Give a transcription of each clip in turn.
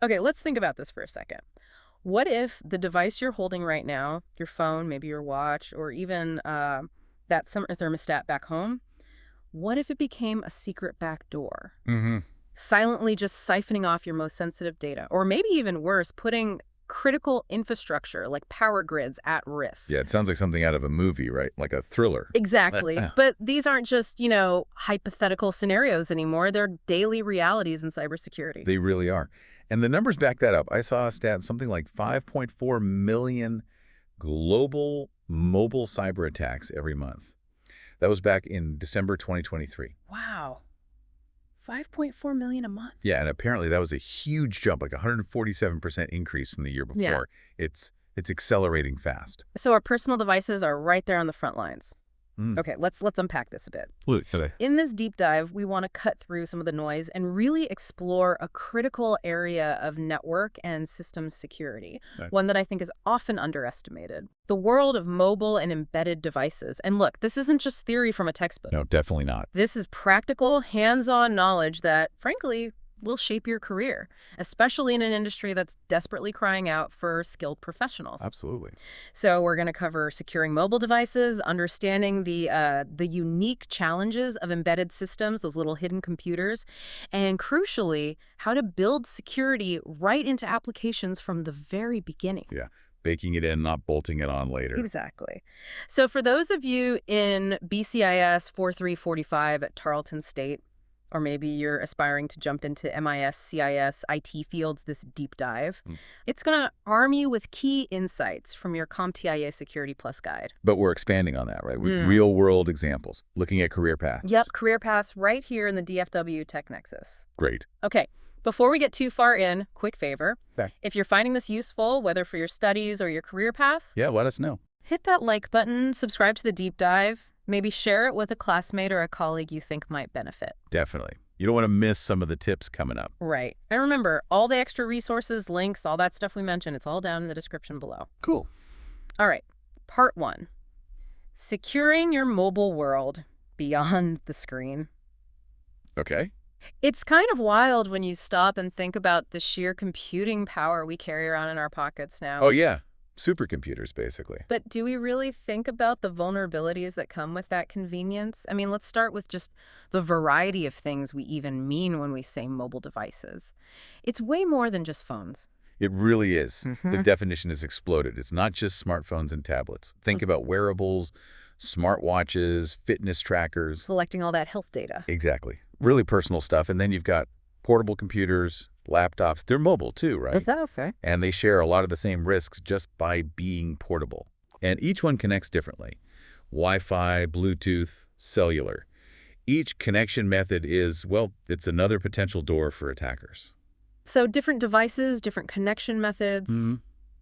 Okay, let's think about this for a second. What if the device you're holding right now, your phone, maybe your watch, or even that summer thermostat back home, what if it became a secret back door? Mm-hmm. Silently just siphoning off your most sensitive data, or maybe even worse, putting critical infrastructure like power grids at Yeah, risk. it sounds like something out of a movie, right? Like a thriller. Exactly. But these aren't just, hypothetical scenarios anymore. They're daily realities in cybersecurity. They really are. And the numbers back that up. I saw a stat, something like 5.4 million global mobile cyber attacks every month. That was back in December 2023. Wow. 5.4 million a month. Yeah, and apparently that was a huge jump, like 147% increase from the year Yeah. before. It's accelerating fast. So our personal devices are right there on the front lines. Mm. Okay, let's unpack this a bit. Okay. In this deep dive, we want to cut through some of the noise and really explore a critical area of network and systems security, Right. one that I think is often underestimated. The world of mobile and embedded devices. And look, this isn't just theory from a textbook. No, definitely not. This is practical, hands-on knowledge that, frankly, will shape your career, especially in an industry that's desperately crying out for skilled professionals. Absolutely. So we're going to cover securing mobile devices, understanding the unique challenges of embedded systems, those little hidden computers, and crucially, how to build security right into applications from the very beginning. Yeah. Baking it in, not bolting it on later. Exactly. So for those of you in BCIS 4345 at Tarleton State, or maybe you're aspiring to jump into MIS, CIS, IT fields this deep dive, it's going to arm you with key insights from your CompTIA Security Plus guide. But we're expanding on that, right? With real-world examples, looking at career paths. Yep, career paths right here in the DFW Tech Nexus. Great. Okay, before we get too far in, quick favor. Okay. If you're finding this useful, whether for your studies or your career path, Yeah, let us know. hit that like button, subscribe to the deep dive, maybe share it with a classmate or a colleague you think might benefit. Definitely. You don't want to miss some of the tips coming up. Right. And remember, all the extra resources, links, all that stuff we mentioned, it's all down in the description below. Cool. All right. Part 1. Securing your mobile world beyond the screen. Okay. It's kind of wild when you stop and think about the sheer computing power we carry around in our pockets now. Oh, yeah. Supercomputers, basically. But do we really think about the vulnerabilities that come with that convenience? I mean, let's start with just the variety of things we even mean when we say mobile devices. It's way more than just phones. It really is. The definition has exploded. It's not just smartphones and tablets. Think about wearables, smartwatches, fitness trackers. Collecting all that health data. Exactly. Really personal stuff. And then you've got portable computers, laptops. They're mobile too, right? Is that okay? And they share a lot of the same risks just by being portable. And each one connects differently. Wi-Fi, Bluetooth, cellular. Each connection method is, well, it's another potential door for attackers. So different devices, different connection methods.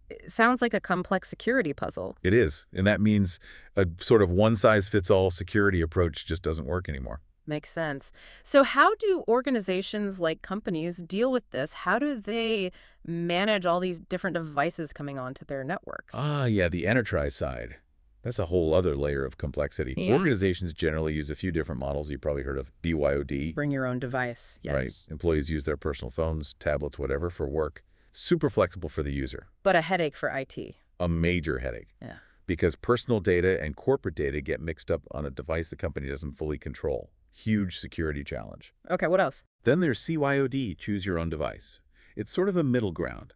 It sounds like a complex security puzzle. It is. And that means a sort of one-size-fits-all security approach just doesn't work anymore. Makes sense. So how do organizations like companies deal with this? How do they manage all these different devices coming onto their networks? Ah, yeah, the enterprise side. That's a whole other layer of complexity. Yeah. Organizations generally use a few different models. You've probably heard of BYOD. Bring your own device. Yes. Right. Employees use their personal phones, tablets, whatever, for work. Super flexible for the user. But a headache for IT. A major headache. Yeah. Because personal data and corporate data get mixed up on a device the company doesn't fully control. Huge security challenge. Okay, what else? Then there's CYOD, choose your own device. It's sort of a middle ground.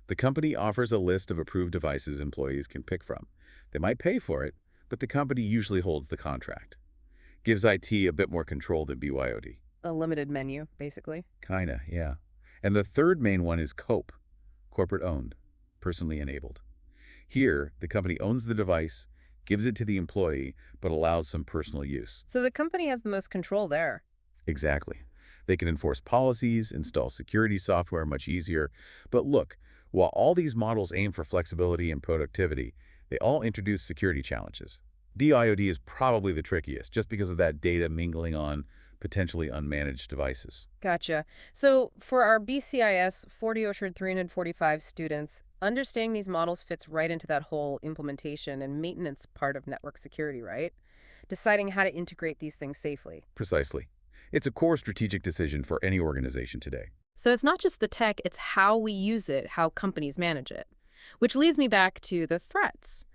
The company offers a list of approved devices employees can pick from. They might pay for it, but the company usually holds the contract. Gives IT a bit more control than BYOD. A limited menu, basically. Kinda, yeah. And the third main one is COPE, corporate owned, personally enabled. Here, the company owns the device, gives it to the employee, but allows some personal use. So the company has the most control there. Exactly. They can enforce policies, install security software much easier. But look, while all these models aim for flexibility and productivity, they all introduce security challenges. BYOD is probably the trickiest, just because of that data mingling on potentially unmanaged devices. Gotcha. So for our BCIS 40 Orchard 345 students, understanding these models fits right into that whole implementation and maintenance part of network security, right? Deciding how to integrate these things safely. Precisely. It's a core strategic decision for any organization today. So it's not just the tech, it's how we use it, how companies manage it. Which leads me back to the threats.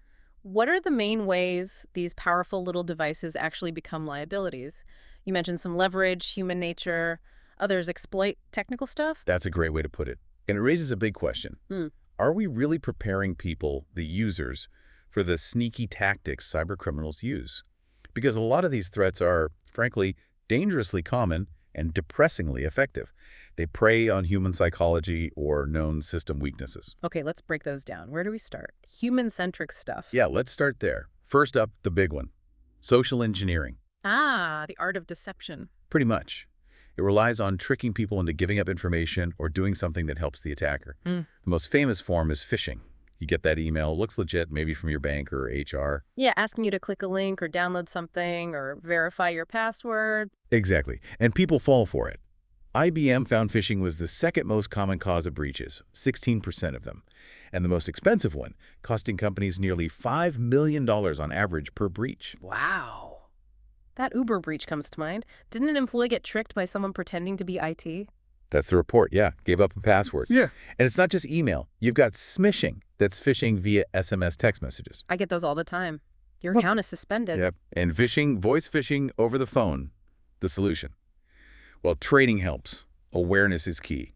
What are the main ways these powerful little devices actually become liabilities? You mentioned some leverage, human nature, others exploit technical stuff? That's a great way to put it. And it raises a big question. Hmm. Are we really preparing people, the users, for the sneaky tactics cybercriminals use? Because a lot of these threats are, frankly, dangerously common and depressingly effective. They prey on human psychology or known system weaknesses. Okay, let's break those down. Where do we start? Human-centric stuff. Yeah, let's start there. First up, the big one. Social engineering. Ah, the art of deception. Pretty much. It relies on tricking people into giving up information or doing something that helps the attacker. Mm. The most famous form is phishing. You get that email, looks legit, maybe from your bank or HR. Yeah, asking you to click a link or download something or verify your password. Exactly. And people fall for it. IBM found phishing was the second most common cause of breaches, 16% of them, and the most expensive one, costing companies nearly $5 million on average per breach. Wow. That Uber breach comes to mind. Didn't an employee get tricked by someone pretending to be IT? That's the report, yeah. Gave up a password. Yeah. And it's not just email. You've got smishing. That's phishing via SMS text messages. I get those all the time. Your account is suspended. Yep. And phishing, voice phishing over the phone, the solution. Well, training helps. Awareness is key.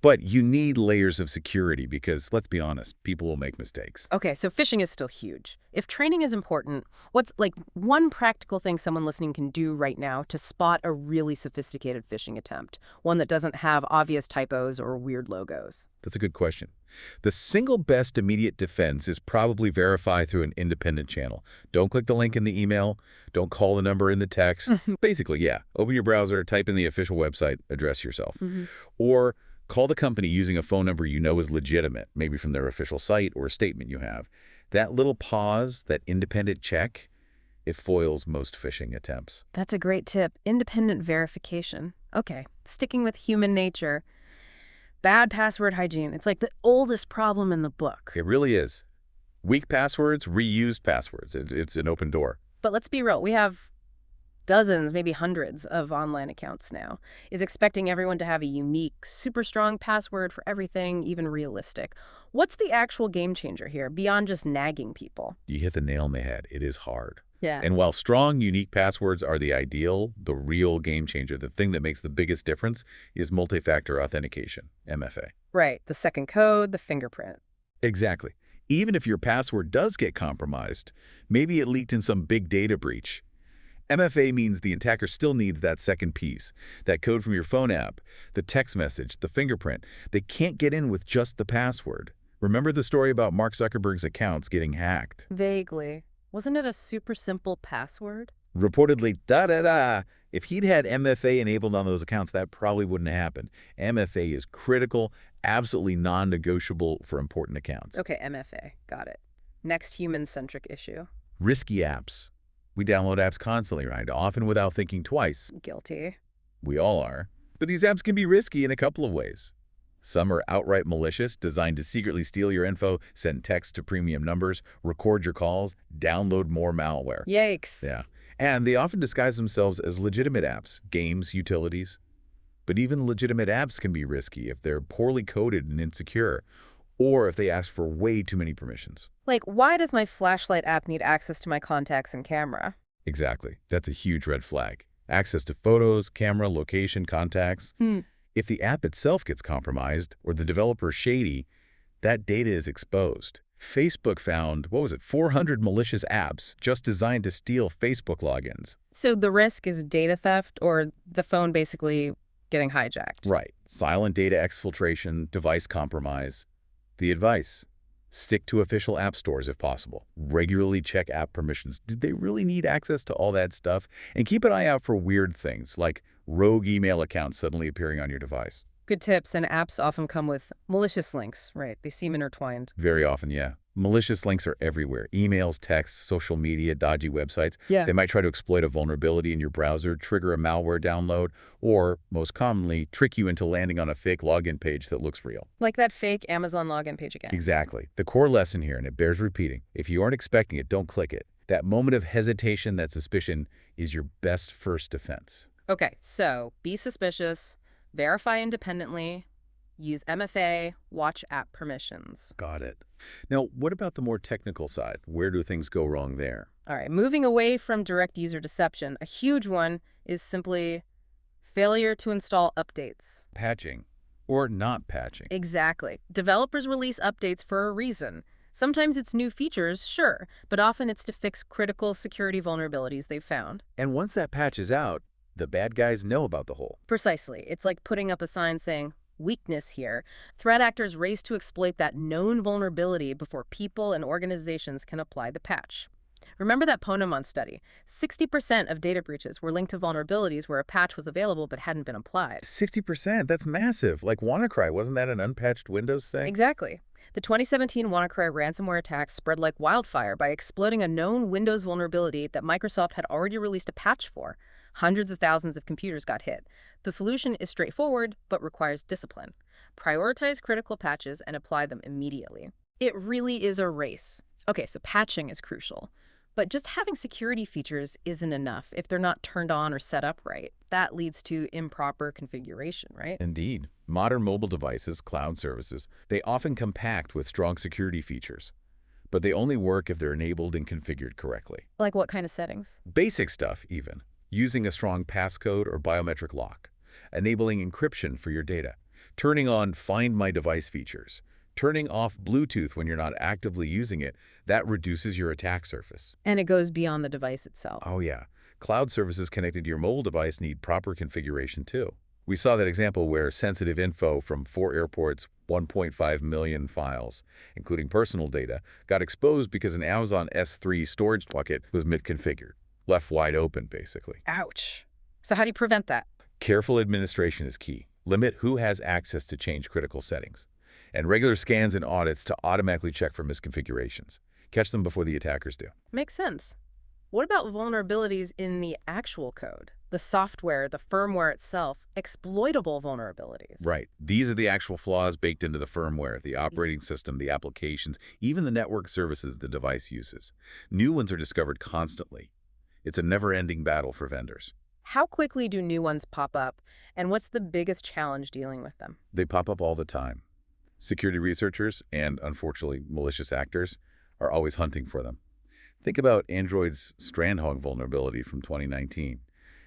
But you need layers of security because, let's be honest, people will make mistakes. Okay, so phishing is still huge. If training is important, what's like one practical thing someone listening can do right now to spot a really sophisticated phishing attempt? One that doesn't have obvious typos or weird logos. That's a good question. The single best immediate defense is probably verify through an independent channel. Don't click the link in the email. Don't call the number in the text. Basically, yeah, open your browser, type in the official website, address yourself. Or call the company using a phone number you know is legitimate, maybe from their official site or a statement you have. That little pause, that independent check, it foils most phishing attempts. That's a great tip. Independent verification. Okay, sticking with human nature. Bad password hygiene. It's like the oldest problem in the book. It really is. Weak passwords, reused passwords. It's an open door. But let's be real. We have dozens, maybe hundreds of online accounts now. Is expecting everyone to have a unique, super strong password for everything, even realistic. What's the actual game changer here, beyond just nagging people? You hit the nail on the head. It is hard. Yeah. And while strong, unique passwords are the ideal, the real game changer, the thing that makes the biggest difference is multi-factor authentication, MFA. Right. The second code, the fingerprint. Exactly. Even if your password does get compromised, maybe it leaked in some big data breach, MFA means the attacker still needs that second piece, that code from your phone app, the text message, the fingerprint. They can't get in with just the password. Remember the story about Mark Zuckerberg's accounts getting hacked? Vaguely. Wasn't it a super simple password? Reportedly, da-da-da. If he'd had MFA enabled on those accounts, that probably wouldn't have happened. MFA is critical, absolutely non-negotiable for important accounts. Okay, MFA. Got it. Next human-centric issue. Risky apps. We download apps constantly, right? Often without thinking twice. Guilty. We all are. But these apps can be risky in a couple of ways. Some are outright malicious, designed to secretly steal your info, send texts to premium numbers, record your calls, download more malware. Yikes. Yeah. And they often disguise themselves as legitimate apps, games, utilities. But even legitimate apps can be risky if they're poorly coded and insecure, or if they ask for way too many permissions. Like, why does my flashlight app need access to my contacts and camera? Exactly. That's a huge red flag. Access to photos, camera, location, contacts. If the app itself gets compromised or the developer is shady, that data is exposed. Facebook found, 400 malicious apps just designed to steal Facebook logins. So the risk is data theft or the phone basically getting hijacked? Right. Silent data exfiltration, device compromise. The advice: stick to official app stores if possible. Regularly check app permissions. Do they really need access to all that stuff? And keep an eye out for weird things like rogue email accounts suddenly appearing on your device. Good tips, and apps often come with malicious links, right? They seem intertwined. Very often, yeah. Malicious links are everywhere. Emails, texts, social media, dodgy websites. Yeah. They might try to exploit a vulnerability in your browser, trigger a malware download, or, most commonly, trick you into landing on a fake login page that looks real. Like that fake Amazon login page again. Exactly. The core lesson here, and it bears repeating, if you aren't expecting it, don't click it. That moment of hesitation, that suspicion, is your best first defense. Okay, so be suspicious, Verify independently, use MFA, watch app permissions. Got it. Now, what about the more technical side? Where do things go wrong there? All right, moving away from direct user deception, a huge one is simply failure to install updates. Patching or not patching. Exactly. Developers release updates for a reason. Sometimes it's new features, sure, but often it's to fix critical security vulnerabilities they've found. And once that patch is out, the bad guys know about the hole. Precisely. It's like putting up a sign saying, weakness here. Threat actors race to exploit that known vulnerability before people and organizations can apply the patch. Remember that Ponemon study? 60% of data breaches were linked to vulnerabilities where a patch was available but hadn't been applied. 60%? That's massive. Like WannaCry, wasn't that an unpatched Windows thing? Exactly. The 2017 WannaCry ransomware attack spread like wildfire by exploiting a known Windows vulnerability that Microsoft had already released a patch for. Hundreds of thousands of computers got hit. The solution is straightforward, but requires discipline. Prioritize critical patches and apply them immediately. It really is a race. Okay, so patching is crucial. But just having security features isn't enough if they're not turned on or set up right. That leads to improper configuration, right? Indeed. Modern mobile devices, cloud services, they often come packed with strong security features. But they only work if they're enabled and configured correctly. Like what kind of settings? Basic stuff, even. Using a strong passcode or biometric lock. Enabling encryption for your data. Turning on Find My Device features. Turning off Bluetooth when you're not actively using it, that reduces your attack surface. And it goes beyond the device itself. Oh yeah. Cloud services connected to your mobile device need proper configuration too. We saw that example where sensitive info from 4 airports, 1.5 million files, including personal data, got exposed because an Amazon S3 storage bucket was misconfigured. Left wide open, basically. Ouch. So how do you prevent that? Careful administration is key. Limit who has access to change critical settings. And regular scans and audits to automatically check for misconfigurations. Catch them before the attackers do. Makes sense. What about vulnerabilities in the actual code? The software, the firmware itself, exploitable vulnerabilities. Right. These are the actual flaws baked into the firmware, the operating system, the applications, even the network services the device uses. New ones are discovered constantly. It's a never-ending battle for vendors. How quickly do new ones pop up, and what's the biggest challenge dealing with them? They pop up all the time. Security researchers and, unfortunately, malicious actors are always hunting for them. Think about Android's Strandhog vulnerability from 2019.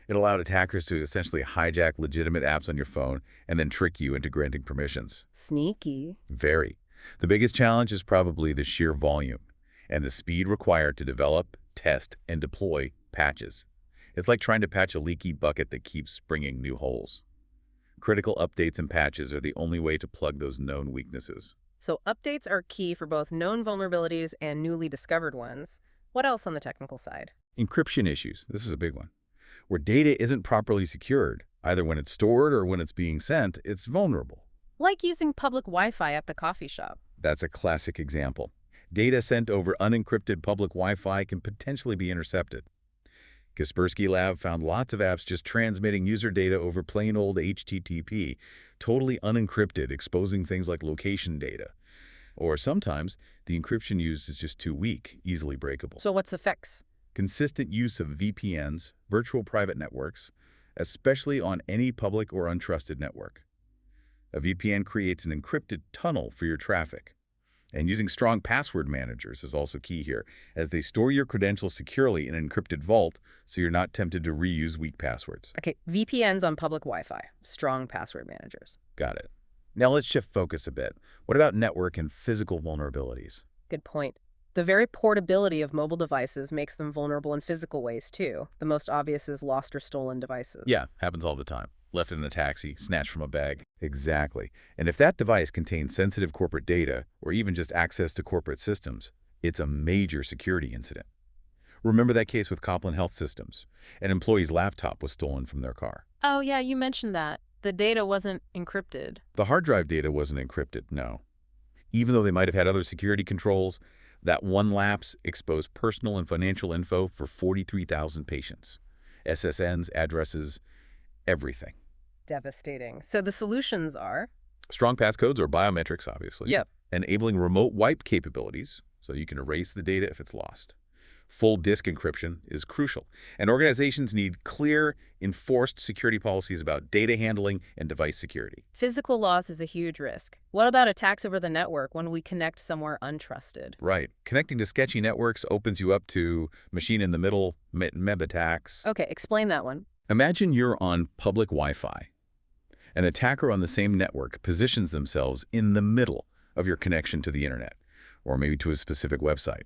It allowed attackers to essentially hijack legitimate apps on your phone and then trick you into granting permissions. Sneaky. Very. The biggest challenge is probably the sheer volume and the speed required to develop, test, and deploy patches. It's like trying to patch a leaky bucket that keeps springing new holes. Critical updates and patches are the only way to plug those known weaknesses. So updates are key for both known vulnerabilities and newly discovered ones. What else on the technical side? Encryption issues. This is a big one. Where data isn't properly secured, either when it's stored or when it's being sent, it's vulnerable. Like using public Wi-Fi at the coffee shop. That's a classic example. Data sent over unencrypted public Wi-Fi can potentially be intercepted. Kaspersky Lab found lots of apps just transmitting user data over plain old HTTP, totally unencrypted, exposing things like location data. Or sometimes, the encryption used is just too weak, easily breakable. So what's the fix? Consistent use of VPNs, virtual private networks, especially on any public or untrusted network. A VPN creates an encrypted tunnel for your traffic. And using strong password managers is also key here, as they store your credentials securely in an encrypted vault so you're not tempted to reuse weak passwords. Okay, VPNs on public Wi-Fi. Strong password managers. Got it. Now let's shift focus a bit. What about network and physical vulnerabilities? Good point. The very portability of mobile devices makes them vulnerable in physical ways, too. The most obvious is lost or stolen devices. Yeah, happens all the time. Left in a taxi, snatched from a bag. Exactly. And if that device contains sensitive corporate data, or even just access to corporate systems, it's a major security incident. Remember that case with Copland Health Systems? An employee's laptop was stolen from their car. Oh, yeah, you mentioned that. The data wasn't encrypted. The hard drive data wasn't encrypted, no. Even though they might have had other security controls, that one lapse exposed personal and financial info for 43,000 patients. SSNs, addresses, everything. Devastating. So the solutions are? Strong passcodes or biometrics, obviously. Yep. Enabling remote wipe capabilities, so you can erase the data if it's lost. Full disk encryption is crucial, and organizations need clear, enforced security policies about data handling and device security. Physical loss is a huge risk. What about attacks over the network when we connect somewhere untrusted? Right. Connecting to sketchy networks opens you up to machine-in-the-middle MEB attacks. Okay, explain that one. Imagine you're on public Wi-Fi. An attacker on the same network positions themselves in the middle of your connection to the internet, or maybe to a specific website.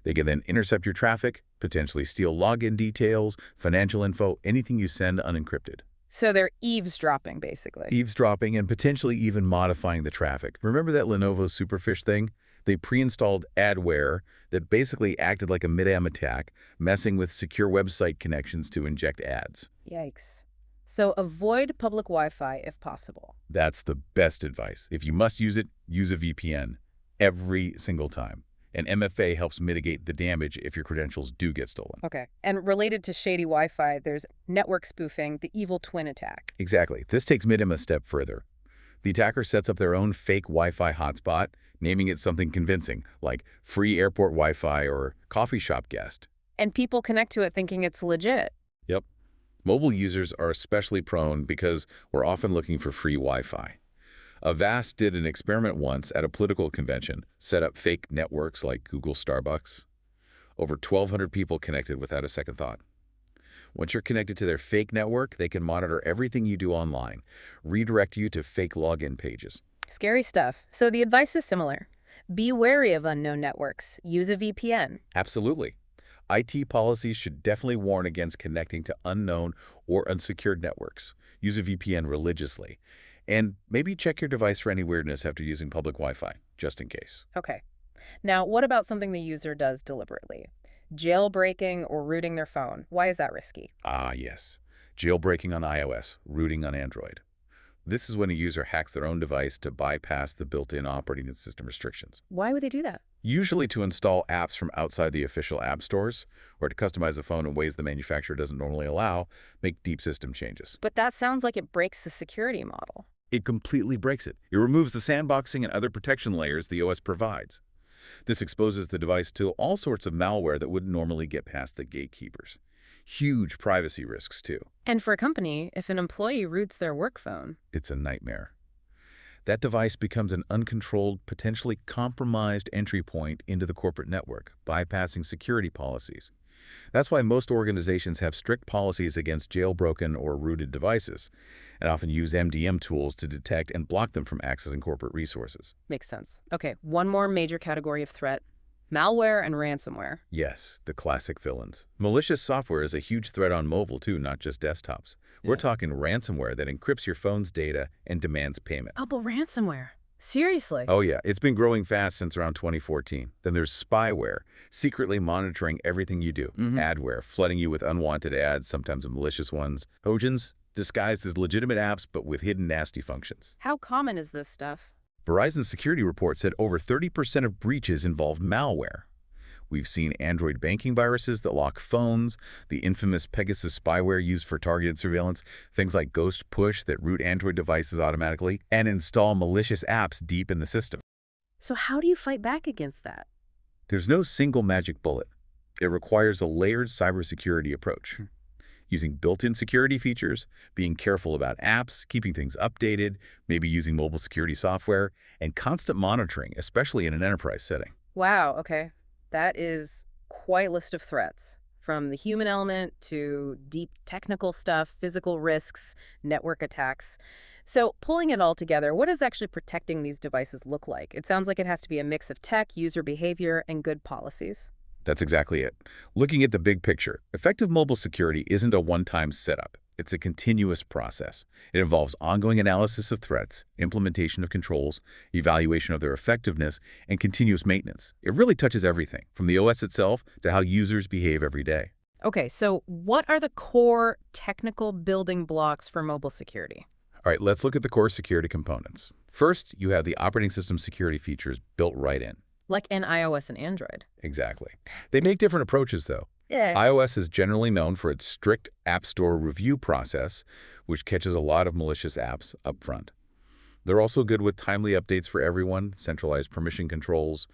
They can then intercept your traffic, potentially steal login details, financial info, anything you send unencrypted. So they're eavesdropping, basically. Eavesdropping and potentially even modifying the traffic. Remember that Lenovo Superfish thing? They pre-installed adware that basically acted like a mid-am attack, messing with secure website connections to inject ads. Yikes. So avoid public Wi-Fi if possible. That's the best advice. If you must use it, use a VPN every single time. And MFA helps mitigate the damage if your credentials do get stolen. Okay. And related to shady Wi-Fi, there's network spoofing, the evil twin attack. Exactly. This takes MIDM a step further. The attacker sets up their own fake Wi-Fi hotspot, naming it something convincing, like free airport Wi-Fi or coffee shop guest. And people connect to it thinking it's legit. Yep. Mobile users are especially prone because we're often looking for free Wi-Fi. Avast did an experiment once at a political convention, set up fake networks like Google Starbucks. Over 1,200 people connected without a second thought. Once you're connected to their fake network, they can monitor everything you do online, redirect you to fake login pages. Scary stuff. So the advice is similar. Be wary of unknown networks. Use a VPN. Absolutely. IT policies should definitely warn against connecting to unknown or unsecured networks. Use a VPN religiously. And maybe check your device for any weirdness after using public Wi-Fi, just in case. Okay. Now, what about something the user does deliberately? Jailbreaking or rooting their phone. Why is that risky? Ah, yes. Jailbreaking on iOS, rooting on Android. This is when a user hacks their own device to bypass the built-in operating system restrictions. Why would they do that? Usually to install apps from outside the official app stores, or to customize the phone in ways the manufacturer doesn't normally allow, make deep system changes. But that sounds like it breaks the security model. It completely breaks it. It removes the sandboxing and other protection layers the OS provides. This exposes the device to all sorts of malware that wouldn't normally get past the gatekeepers. Huge privacy risks, too. And for a company, if an employee roots their work phone, It's a nightmare. That device becomes an uncontrolled, potentially compromised entry point into the corporate network, bypassing security policies. That's why most organizations have strict policies against jailbroken or rooted devices, and often use MDM tools to detect and block them from accessing corporate resources. makes sense. Okay, one more major category of threat. Malware and ransomware. Yes, the classic villains. Malicious software is a huge threat on mobile, too, not just desktops. We're Yeah. talking ransomware that encrypts your phone's data and demands payment. Oh, but ransomware. Seriously? Oh yeah, it's been growing fast since around 2014. Then there's spyware, secretly monitoring everything you do. Adware, flooding you with unwanted ads, sometimes malicious ones. Trojans, disguised as legitimate apps but with hidden nasty functions. How common is this stuff? Verizon's security report said over 30% of breaches involved malware. We've seen Android banking viruses that lock phones, the infamous Pegasus spyware used for targeted surveillance, things like Ghost Push that root Android devices automatically, and install malicious apps deep in the system. So how do you fight back against that? There's no single magic bullet. It requires a layered cybersecurity approach. Using built-in security features, being careful about apps, keeping things updated, maybe using mobile security software, and constant monitoring, especially in an enterprise setting. Wow, okay. That is quite a list of threats, from the human element to deep technical stuff, physical risks, network attacks. So pulling it all together, what does actually protecting these devices look like? It sounds like it has to be a mix of tech, user behavior, and good policies. That's exactly it. Looking at the big picture, effective mobile security isn't a one-time setup. It's a continuous process. It involves ongoing analysis of threats, implementation of controls, evaluation of their effectiveness, and continuous maintenance. It really touches everything, from the OS itself to how users behave every day. Okay, so what are the core technical building blocks for mobile security? All right, let's look at the core security components. First, you have the operating system security features built right in. Like in iOS and Android. Exactly. They make different approaches, though. Yeah. iOS is generally known for its strict App Store review process, which catches a lot of malicious apps up front. They're also good with timely updates for everyone, centralized permission controls,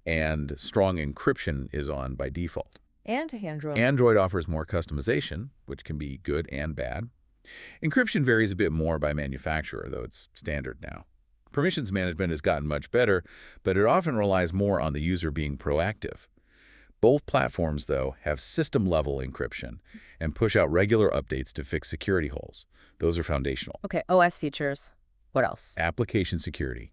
and strong encryption is on by default. And Android. Android offers more customization, which can be good and bad. Encryption varies a bit more by manufacturer, though it's standard now. Permissions management has gotten much better, but it often relies more on the user being proactive. Both platforms, though, have system-level encryption and push out regular updates to fix security holes. Those are foundational. Okay, OS features. What else? Application security.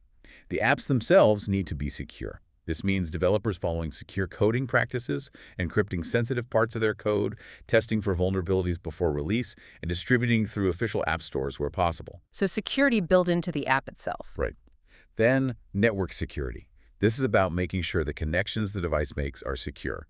The apps themselves need to be secure. This means developers following secure coding practices, encrypting sensitive parts of their code, testing for vulnerabilities before release, and distributing through official app stores where possible. So security built into the app itself. Right. Then, network security. This is about making sure the connections the device makes are secure,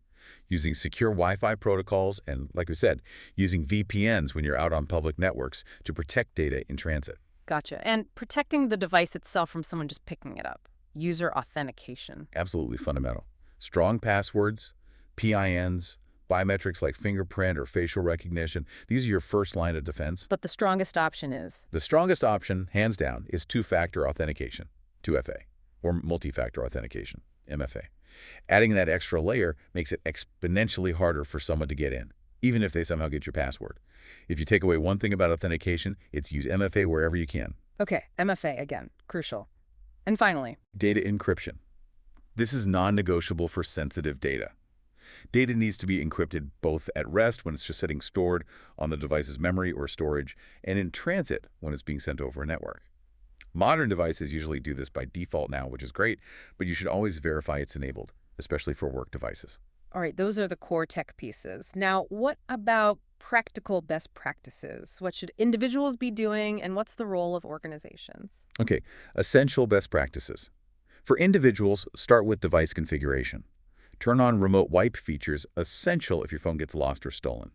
using secure Wi-Fi protocols and, like we said, using VPNs when you're out on public networks to protect data in transit. Gotcha. And protecting the device itself from someone just picking it up. User authentication. Absolutely fundamental. Strong passwords, PINs, biometrics like fingerprint or facial recognition, these are your first line of defense. But the strongest option is? The strongest option, hands down, is two-factor authentication, 2FA, or multi-factor authentication, MFA. Adding that extra layer makes it exponentially harder for someone to get in, even if they somehow get your password. If you take away one thing about authentication, it's use MFA wherever you can. Okay, MFA again, crucial. And finally, data encryption. This is non-negotiable for sensitive data. Data needs to be encrypted both at rest when it's just sitting stored on the device's memory or storage, and in transit when it's being sent over a network. Modern devices usually do this by default now, which is great, but you should always verify it's enabled, especially for work devices. all right, those are the core tech pieces. Now, what about practical best practices? What should individuals be doing, and what's the role of organizations? Okay, essential best practices. For individuals, start with device configuration. Turn on remote wipe features, essential if your phone gets lost or stolen.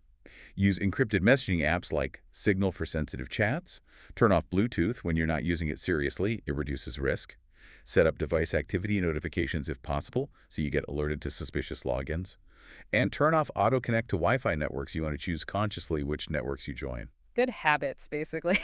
Use encrypted messaging apps like Signal for sensitive chats. Turn off Bluetooth when you're not using it seriously. It reduces risk. Set up device activity notifications if possible, so you get alerted to suspicious logins. And turn off auto-connect to Wi-Fi networks. You want to choose consciously which networks you join. Good habits, basically.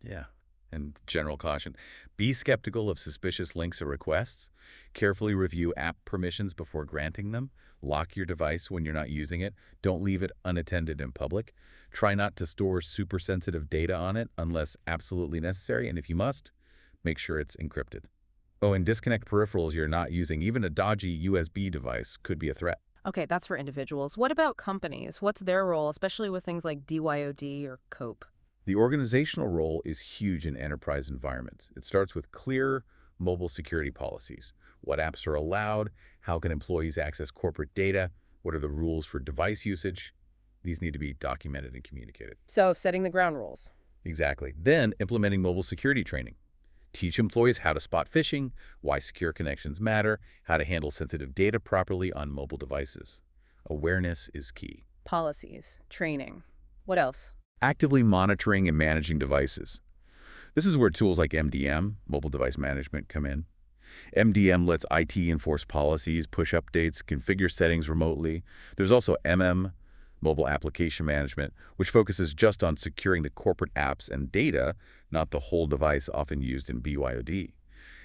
Yeah. And general caution. Be skeptical of suspicious links or requests. Carefully review app permissions before granting them. Lock your device when you're not using it. Don't leave it unattended in public. Try not to store super sensitive data on it unless absolutely necessary. And if you must, make sure it's encrypted. Oh, and disconnect peripherals you're not using. Even a dodgy USB device could be a threat. Okay, that's for individuals. What about companies? What's their role, especially with things like BYOD or COPE? The organizational role is huge in enterprise environments. It starts with clear mobile security policies. What apps are allowed? How can employees access corporate data? What are the rules for device usage? These need to be documented and communicated. So, setting the ground rules. Exactly. Then, implementing mobile security training. Teach employees how to spot phishing, why secure connections matter, how to handle sensitive data properly on mobile devices. Awareness is key. Policies, training. What else? Actively monitoring and managing devices. This is where tools like MDM, mobile device management, come in. MDM lets IT enforce policies, push updates, configure settings remotely. There's also MM, mobile application management, which focuses just on securing the corporate apps and data, not the whole device often used in BYOD.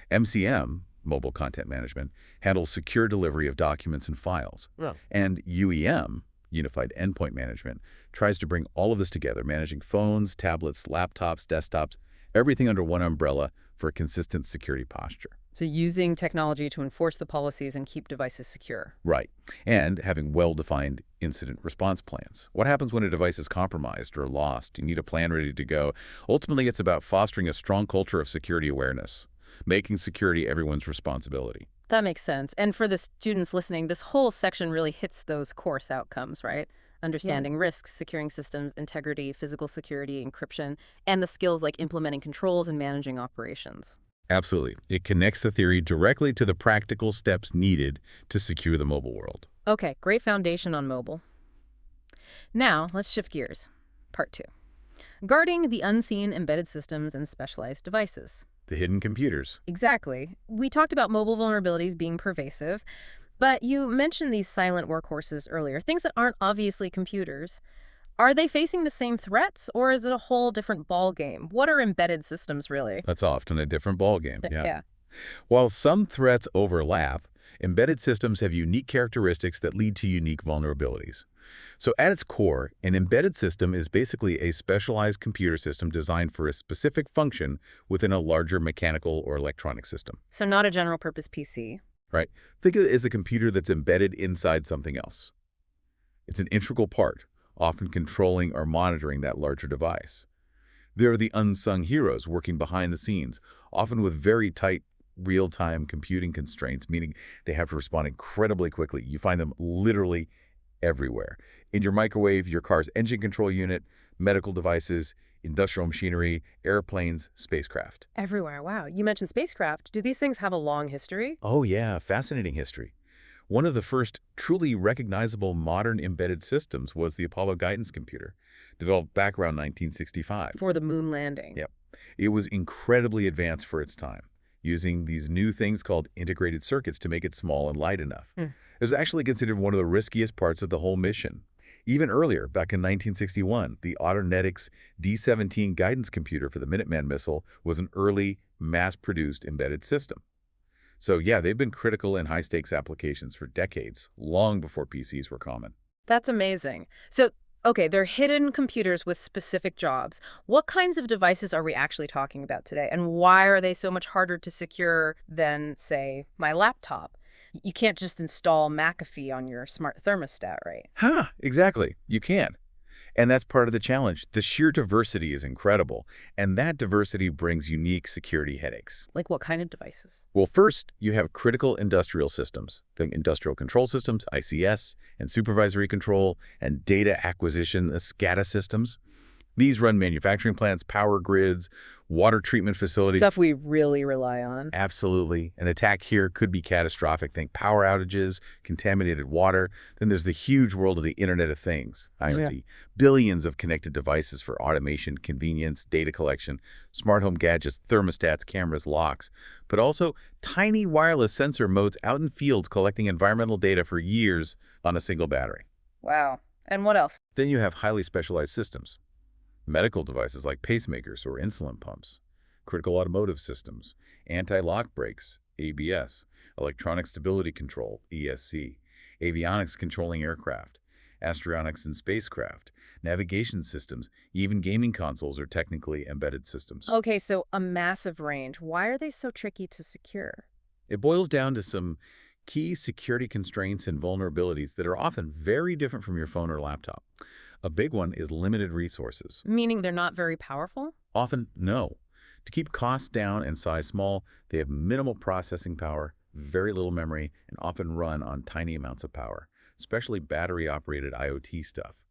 MCM, mobile content management, handles secure delivery of documents and files. Yeah. And UEM, Unified Endpoint Management, tries to bring all of this together, managing phones, tablets, laptops, desktops, everything under one umbrella for a consistent security posture. So using technology to enforce the policies and keep devices secure. Right. And having well-defined incident response plans. What happens when a device is compromised or lost? You need a plan ready to go. Ultimately, it's about fostering a strong culture of security awareness, making security everyone's responsibility. That makes sense. And for the students listening, this whole section really hits those course outcomes, right? Understanding risks, securing systems, integrity, physical security, encryption, and the skills like implementing controls and managing operations. Absolutely. It connects the theory directly to the practical steps needed to secure the mobile world. Okay, great foundation on mobile. Now, let's shift gears. Part 2. Guarding the unseen embedded systems and specialized devices. The hidden computers. Exactly. We talked about mobile vulnerabilities being pervasive, but you mentioned these silent workhorses earlier, things that aren't obviously computers. Are they facing the same threats, or is it a whole different ballgame? What are embedded systems really? That's often a different ballgame. Yeah. While some threats overlap, Embedded systems have unique characteristics that lead to unique vulnerabilities. So at its core, an embedded system is basically a specialized computer system designed for a specific function within a larger mechanical or electronic system. So not a general purpose PC. Right? Think of it as a computer that's embedded inside something else. It's an integral part, often controlling or monitoring that larger device. They're the unsung heroes working behind the scenes, often with very tight real-time computing constraints, meaning they have to respond incredibly quickly. You find them literally everywhere. In your microwave, your car's engine control unit, medical devices, industrial machinery, airplanes, spacecraft. Everywhere. Wow. You mentioned spacecraft. Do these things have a long history? Oh yeah, fascinating history. One of the first truly recognizable modern embedded systems was the Apollo guidance computer, developed back around 1965. For the moon landing. Yep. It was incredibly advanced for its time, using these new things called integrated circuits to make it small and light enough. Hmm. It was actually considered one of the riskiest parts of the whole mission. Even earlier, back in 1961, the Audronetics D-17 guidance computer for the Minuteman missile was an early, mass-produced embedded system. So yeah, they've been critical in high-stakes applications for decades, long before PCs were common. That's amazing. So, okay, they're hidden computers with specific jobs. What kinds of devices are we actually talking about today? And why are they so much harder to secure than, say, my laptop? You can't just install McAfee on your smart thermostat, right? Huh, exactly. You can. And that's part of the challenge. The sheer diversity is incredible, and that diversity brings unique security headaches. Like what kind of devices? Well, first, you have critical industrial systems, the industrial control systems, ICS, and supervisory control, and data acquisition, the SCADA systems. These run manufacturing plants, power grids, water treatment facilities. Stuff we really rely on. Absolutely. An attack here could be catastrophic. Think power outages, contaminated water. Then there's the huge world of the Internet of Things, IoT. Yeah. Billions of connected devices for automation, convenience, data collection, smart home gadgets, thermostats, cameras, locks, but also tiny wireless sensor modes out in fields collecting environmental data for years on a single battery. Wow. And what else? Then you have highly specialized systems. Medical devices like pacemakers or insulin pumps, critical automotive systems, anti-lock brakes, ABS, electronic stability control, ESC, avionics controlling aircraft, astronautics and spacecraft, navigation systems, even gaming consoles are technically embedded systems. Okay, so a massive range. Why are they so tricky to secure? It boils down to some key security constraints and vulnerabilities that are often very different from your phone or laptop. A big one is limited resources. Meaning they're not very powerful? Often, no. To keep costs down and size small, they have minimal processing power, very little memory, and often run on tiny amounts of power, especially battery-operated IoT stuff.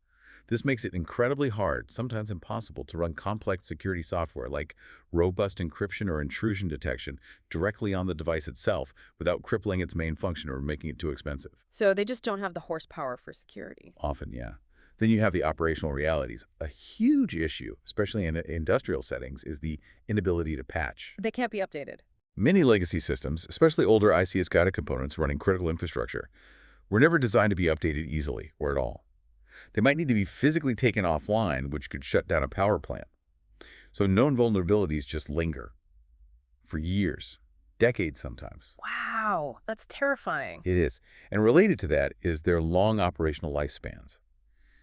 This makes it incredibly hard, sometimes impossible, to run complex security software like robust encryption or intrusion detection directly on the device itself without crippling its main function or making it too expensive. So they just don't have the horsepower for security. Often, yeah. Then you have the operational realities. A huge issue, especially in industrial settings, is the inability to patch. They can't be updated. Many legacy systems, especially older ICS SCADA components running critical infrastructure, were never designed to be updated easily or at all. They might need to be physically taken offline, which could shut down a power plant. So known vulnerabilities just linger for years, decades sometimes. Wow, that's terrifying. It is. And related to that is their long operational lifespans.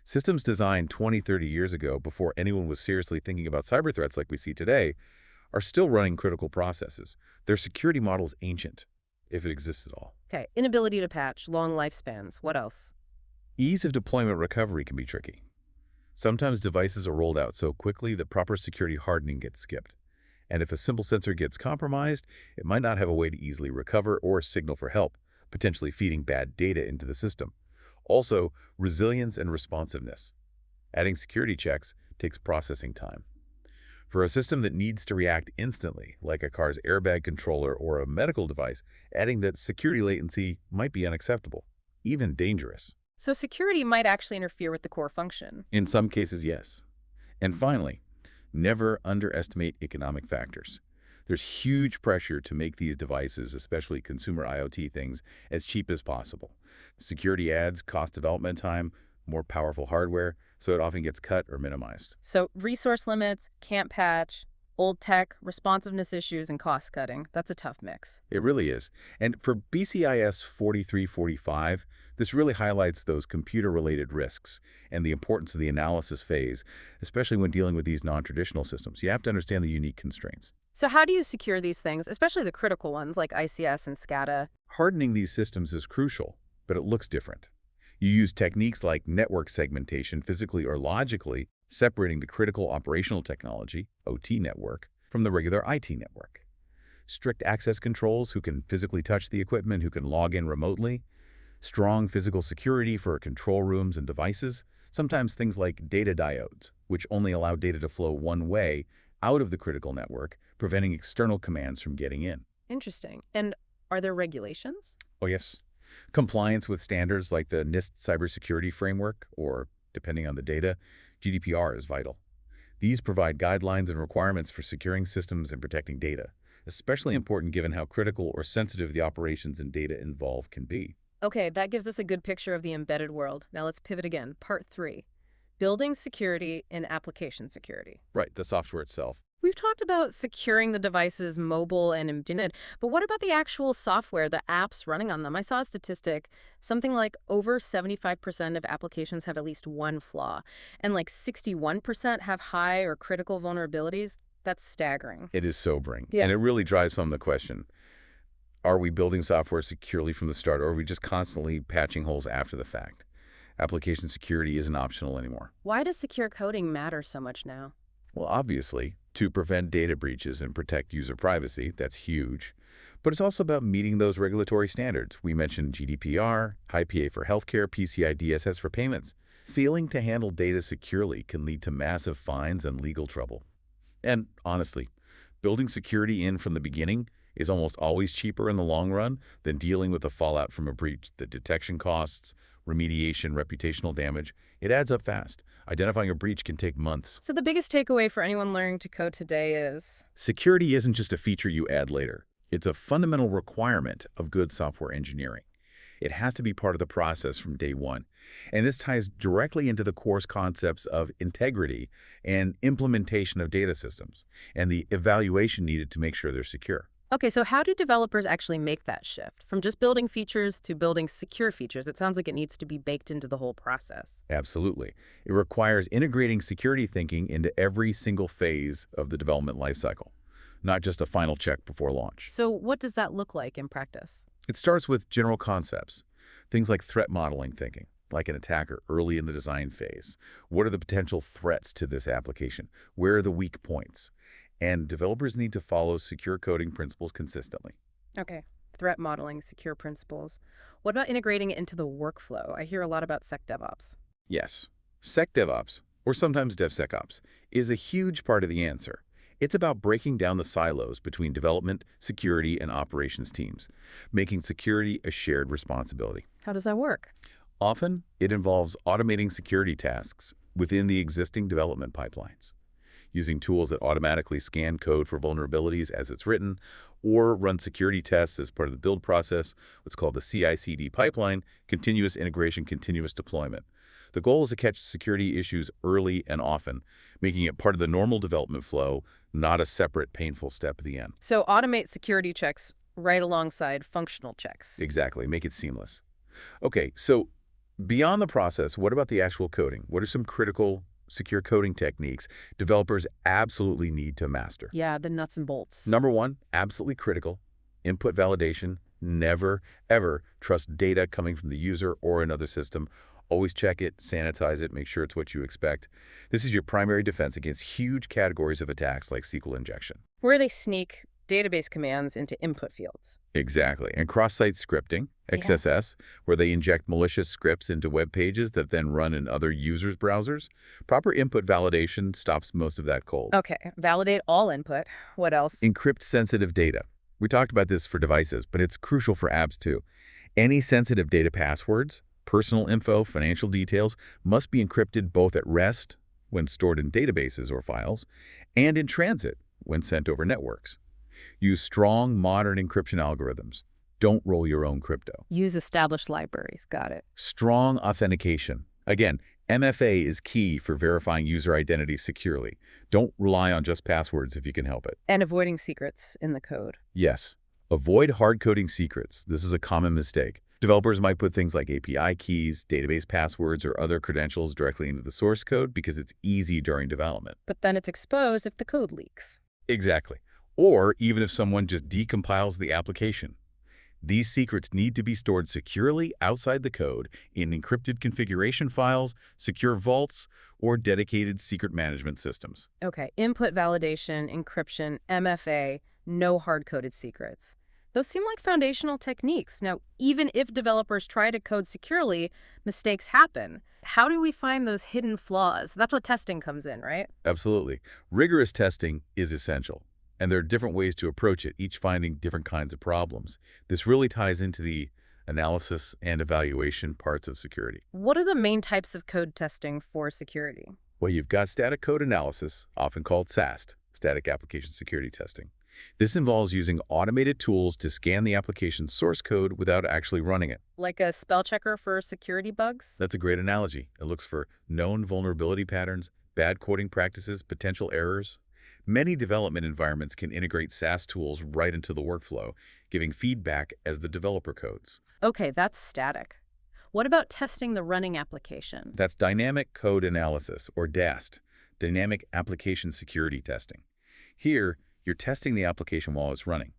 Systems designed 20, 30 years ago, before anyone was seriously thinking about cyber threats like we see today, are still running critical processes. Their security model is ancient, if it exists at all. Okay, inability to patch, long lifespans. What else? Ease of deployment recovery can be tricky. Sometimes devices are rolled out so quickly that proper security hardening gets skipped. And if a simple sensor gets compromised, it might not have a way to easily recover or signal for help, potentially feeding bad data into the system. Also, resilience and responsiveness. Adding security checks takes processing time. For a system that needs to react instantly, like a car's airbag controller or a medical device, adding that security latency might be unacceptable, even dangerous. So security might actually interfere with the core function. In some cases, yes. And finally, never underestimate economic factors. There's huge pressure to make these devices, especially consumer IoT things, as cheap as possible. Security adds cost development time, more powerful hardware, so it often gets cut or minimized. So resource limits, can't patch, Old tech, responsiveness issues, and cost cutting. That's a tough mix. It really is. And for BCIS 4345, this really highlights those computer-related risks and the importance of the analysis phase, especially when dealing with these non-traditional systems. You have to understand the unique constraints. So how do you secure these things, especially the critical ones like ICS and SCADA? Hardening these systems is crucial, but it looks different. You use techniques like network segmentation, physically or logically, separating the critical operational technology, OT network, from the regular IT network. Strict access controls who can physically touch the equipment, who can log in remotely. Strong physical security for control rooms and devices. Sometimes things like data diodes, which only allow data to flow one way out of the critical network, preventing external commands from getting in. Interesting. And are there regulations? Oh, yes. Compliance with standards like the NIST cybersecurity framework, or, depending on the data, GDPR is vital. These provide guidelines and requirements for securing systems and protecting data, especially important given how critical or sensitive the operations and data involved can be. Okay, that gives us a good picture of the embedded world. Now let's pivot again. Part 3, building security and application security. Right, the software itself. We've talked about securing the devices mobile and embedded, but what about the actual software, the apps running on them? I saw a statistic, something like over 75% of applications have at least one flaw, and like 61% have high or critical vulnerabilities. That's staggering. It is sobering, Yeah. and it really drives home the question, are we building software securely from the start, or are we just constantly patching holes after the fact? Application security isn't optional anymore. Why does secure coding matter so much now? Well, obviously, to prevent data breaches and protect user privacy, that's huge. But it's also about meeting those regulatory standards. We mentioned GDPR, IPA for healthcare, PCI DSS for payments. Failing to handle data securely can lead to massive fines and legal trouble. And honestly, building security in from the beginning is almost always cheaper in the long run than dealing with the fallout from a breach. The detection costs, remediation, reputational damage, it adds up fast. Identifying a breach can take months. So the biggest takeaway for anyone learning to code today is Security isn't just a feature you add later. It's a fundamental requirement of good software engineering. It has to be part of the process from day one. And this ties directly into the course concepts of integrity and implementation of data systems and the evaluation needed to make sure they're secure. Okay, so how do developers actually make that shift from just building features to building secure features? It sounds like it needs to be baked into the whole process. Absolutely. It requires integrating security thinking into every single phase of the development lifecycle, not just a final check before launch. So what does that look like in practice? It starts with general concepts, things like threat modeling thinking, like an attacker early in the design phase. What are the potential threats to this application? Where are the weak points? And developers need to follow secure coding principles consistently. Okay, threat modeling, secure principles. What about integrating it into the workflow? I hear a lot about SecDevOps. Yes, SecDevOps, or sometimes DevSecOps, is a huge part of the answer. It's about breaking down the silos between development, security, and operations teams, making security a shared responsibility. How does that work? Often, it involves automating security tasks within the existing development pipelines, using tools that automatically scan code for vulnerabilities as it's written, or run security tests as part of the build process, what's called the CI/CD pipeline, continuous integration, continuous deployment. The goal is to catch security issues early and often, making it part of the normal development flow, not a separate, painful step at the end. So automate security checks right alongside functional checks. Exactly. Make it seamless. Okay, so beyond the process, what about the actual coding? What are some critical secure coding techniques developers absolutely need to master? Yeah, the nuts and bolts. Number one, absolutely critical, input validation. Never, ever trust data coming from the user or another system. Always check it, sanitize it, make sure it's what you expect. This is your primary defense against huge categories of attacks like SQL injection. Where they sneak database commands into input fields. Exactly. And cross-site scripting, XSS, where they inject malicious scripts into web pages that then run in other users' browsers. Proper input validation stops most of that cold. Okay, validate all input. What else? Encrypt sensitive data. We talked about this for devices, but it's crucial for apps too. Any sensitive data passwords, personal info, financial details must be encrypted both at rest, when stored in databases or files, and in transit, when sent over networks. Use strong, modern encryption algorithms. Don't roll your own crypto. Use established libraries. Got it. Strong authentication. Again, MFA is key for verifying user identity securely. Don't rely on just passwords if you can help it. And avoiding secrets in the code. Yes. Avoid hard-coding secrets. This is a common mistake. Developers might put things like API keys, database passwords, or other credentials directly into the source code because it's easy during development. But then it's exposed if the code leaks. Exactly. Or even if someone just decompiles the application. These secrets need to be stored securely outside the code in encrypted configuration files, secure vaults, or dedicated secret management systems. Okay, input validation, encryption, MFA, no hard-coded secrets. Those seem like foundational techniques. Now, even if developers try to code securely, mistakes happen. How do we find those hidden flaws? That's what testing comes in, right? Absolutely. Rigorous testing is essential, and there are different ways to approach it, each finding different kinds of problems. This really ties into the analysis and evaluation parts of security. What are the main types of code testing for security? Well, you've got static code analysis, often called SAST, static application security testing. This involves using automated tools to scan the application's source code without actually running it. Like a spell checker for security bugs? That's a great analogy. It looks for known vulnerability patterns, bad coding practices, potential errors. Many development environments can integrate SAS tools right into the workflow, giving feedback as the developer codes. Okay, that's static. What about testing the running application? That's dynamic code analysis, or DAST, dynamic application security testing. Here, you're testing the application while it's running.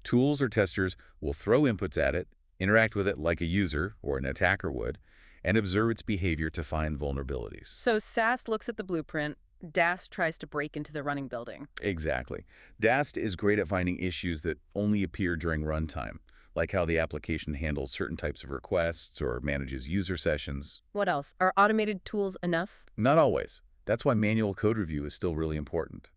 Tools or testers will throw inputs at it, interact with it like a user or an attacker would, and observe its behavior to find vulnerabilities. So SAS looks at the blueprint, DAST tries to break into the running building. Exactly. DAST is great at finding issues that only appear during runtime, like how the application handles certain types of requests or manages user sessions. What else? Are automated tools enough? Not always. That's why manual code review is still really important.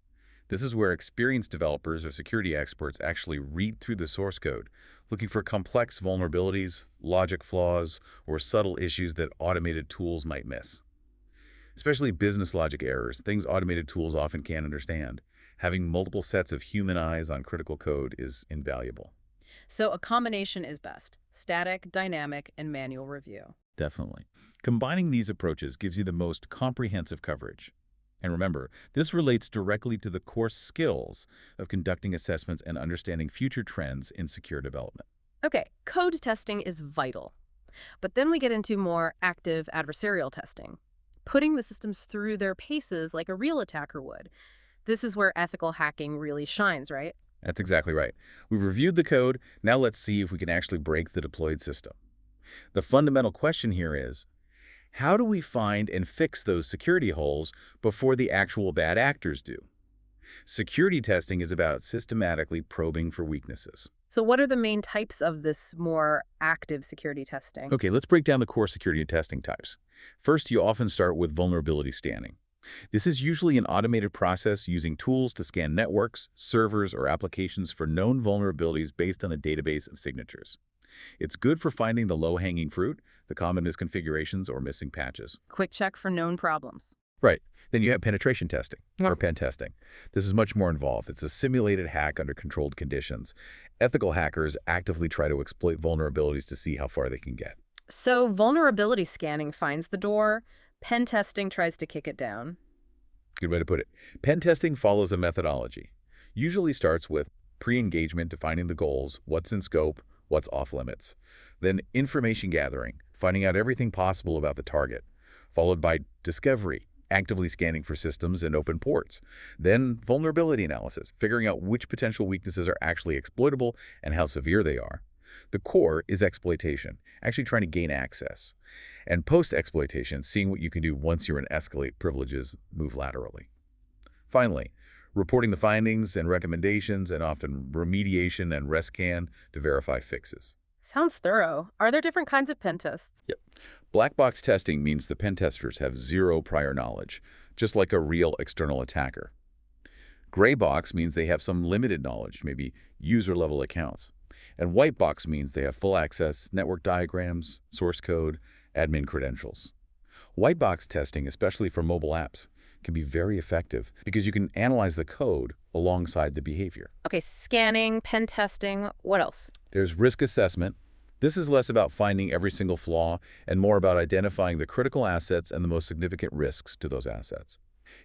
This is where experienced developers or security experts actually read through the source code, looking for complex vulnerabilities, logic flaws, or subtle issues that automated tools might miss. Especially business logic errors, things automated tools often can't understand. Having multiple sets of human eyes on critical code is invaluable. So a combination is best: static, dynamic, and manual review. Definitely. Combining these approaches gives you the most comprehensive coverage. And remember, this relates directly to the core skills of conducting assessments and understanding future trends in secure development. Okay, code testing is vital. But then we get into more active adversarial testing, putting the systems through their paces like a real attacker would. This is where ethical hacking really shines, right? That's exactly right. We've reviewed the code. Now let's see if we can actually break the deployed system. The fundamental question here is, how do we find and fix those security holes before the actual bad actors do? Security testing is about systematically probing for weaknesses. So what are the main types of this more active security testing? Okay, let's break down the core security testing types. First, you often start with vulnerability scanning. This is usually an automated process using tools to scan networks, servers, or applications for known vulnerabilities based on a database of signatures. It's good for finding the low-hanging fruit, the common misconfigurations, or missing patches. Quick check for known problems. Right. Then you have penetration testing, or pen testing. This is much more involved. It's a simulated hack under controlled conditions. Ethical hackers actively try to exploit vulnerabilities to see how far they can get. So vulnerability scanning finds the door, pen testing tries to kick it down. Good way to put it. Pen testing follows a methodology. Usually starts with pre-engagement, defining the goals, what's in scope, what's off limits. Then information gathering, finding out everything possible about the target, followed by discovery, actively scanning for systems and open ports. Then vulnerability analysis, figuring out which potential weaknesses are actually exploitable and how severe they are. The core is exploitation, actually trying to gain access. And post-exploitation, seeing what you can do once you're in escalate privileges, move laterally. Finally, reporting the findings and recommendations, and often remediation and rescan to verify fixes. Sounds thorough. Are there different kinds of pen tests? Yep. Black box testing means the pen testers have zero prior knowledge, just like a real external attacker. Gray box means they have some limited knowledge, maybe user-level accounts. And white box means they have full access, network diagrams, source code, admin credentials. White box testing, especially for mobile apps, can be very effective because you can analyze the code alongside the behavior. Okay, scanning, pen testing, what else? There's risk assessment. This is less about finding every single flaw and more about identifying the critical assets and the most significant risks to those assets.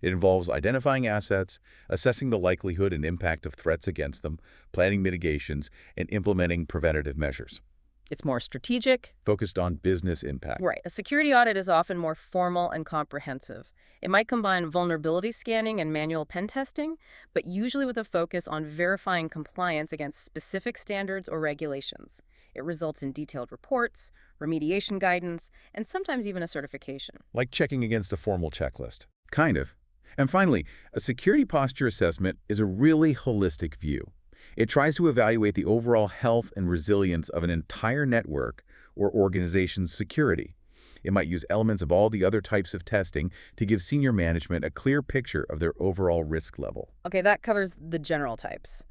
It involves identifying assets, assessing the likelihood and impact of threats against them, planning mitigations, and implementing preventative measures It's more strategic. focused on business impact. Right. A security audit is often more formal and comprehensive. It might combine vulnerability scanning and manual pen testing, but usually with a focus on verifying compliance against specific standards or regulations. It results in detailed reports, remediation guidance, and sometimes even a certification. Like checking against a formal checklist. Kind of. And finally, a security posture assessment is a really holistic view. It tries to evaluate the overall health and resilience of an entire network or organization's security. It might use elements of all the other types of testing to give senior management a clear picture of their overall risk level. Okay, that covers the general types.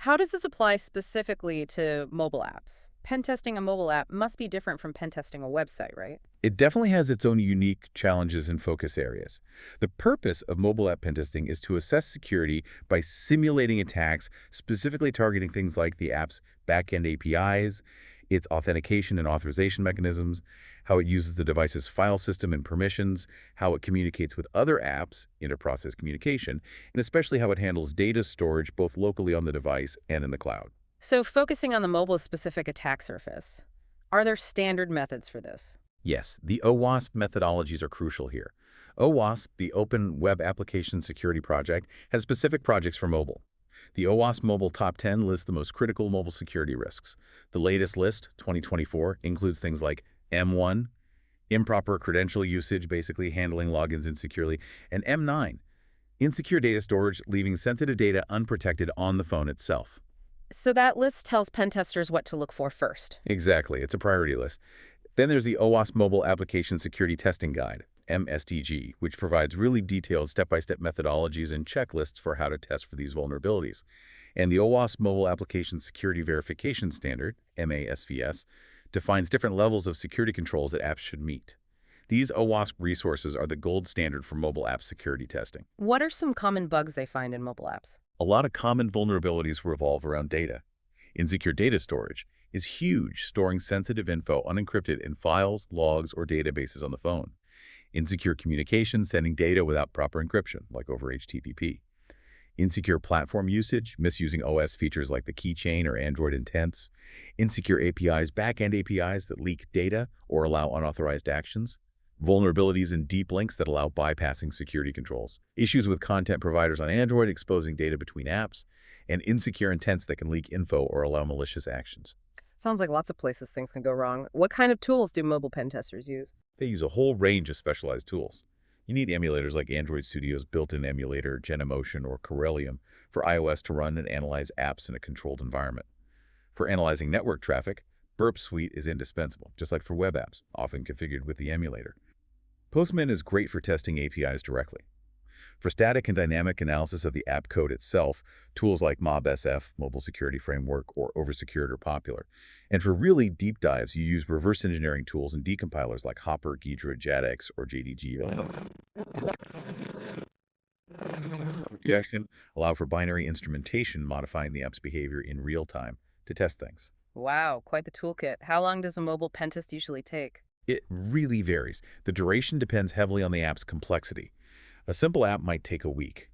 How does this apply specifically to mobile apps? Pen testing a mobile app must be different from pen testing a website, right? It definitely has its own unique challenges and focus areas. The purpose of mobile app pen testing is to assess security by simulating attacks, specifically targeting things like the app's backend APIs, its authentication and authorization mechanisms, how it uses the device's file system and permissions, how it communicates with other apps, inter-process communication, and especially how it handles data storage both locally on the device and in the cloud. So focusing on the mobile-specific attack surface, are there standard methods for this? Yes, the OWASP methodologies are crucial here. OWASP, the Open Web Application Security Project, has specific projects for mobile. The OWASP Mobile Top 10 lists the most critical mobile security risks. The latest list, 2024, includes things like M1, improper credential usage, basically handling logins insecurely, and M9, insecure data storage, leaving sensitive data unprotected on the phone itself. So that list tells pen testers what to look for first. Exactly, it's a priority list. Then there's the OWASP Mobile Application Security Testing Guide, MSTG, which provides really detailed step-by-step methodologies and checklists for how to test for these vulnerabilities. And the OWASP Mobile Application Security Verification Standard, MASVS, defines different levels of security controls that apps should meet. These OWASP resources are the gold standard for mobile app security testing. What are some common bugs they find in mobile apps? A lot of common vulnerabilities revolve around data. Insecure data storage is huge, storing sensitive info unencrypted in files, logs, or databases on the phone. Insecure communication, sending data without proper encryption, like over HTTP. Insecure platform usage, misusing OS features like the keychain or Android intents. Insecure APIs, backend APIs that leak data or allow unauthorized actions. Vulnerabilities in deep links that allow bypassing security controls. Issues with content providers on Android exposing data between apps. And insecure intents that can leak info or allow malicious actions. Sounds like lots of places things can go wrong. What kind of tools do mobile pen testers use? They use a whole range of specialized tools. You need emulators like Android Studio's built-in emulator, Genemotion, or Corellium for iOS to run and analyze apps in a controlled environment. For analyzing network traffic, Burp Suite is indispensable, just like for web apps, often configured with the emulator. Postman is great for testing APIs directly. For static and dynamic analysis of the app code itself, tools like MobSF, Mobile Security Framework, or Oversecured are popular. And for really deep dives, you use reverse engineering tools and decompilers like Hopper, Ghidra, JADX, or JDG. Allow for binary instrumentation, modifying the app's behavior in real time to test things. Wow, quite the toolkit. How long does a mobile pen test usually take? It really varies. The duration depends heavily on the app's complexity. A simple app might take a week.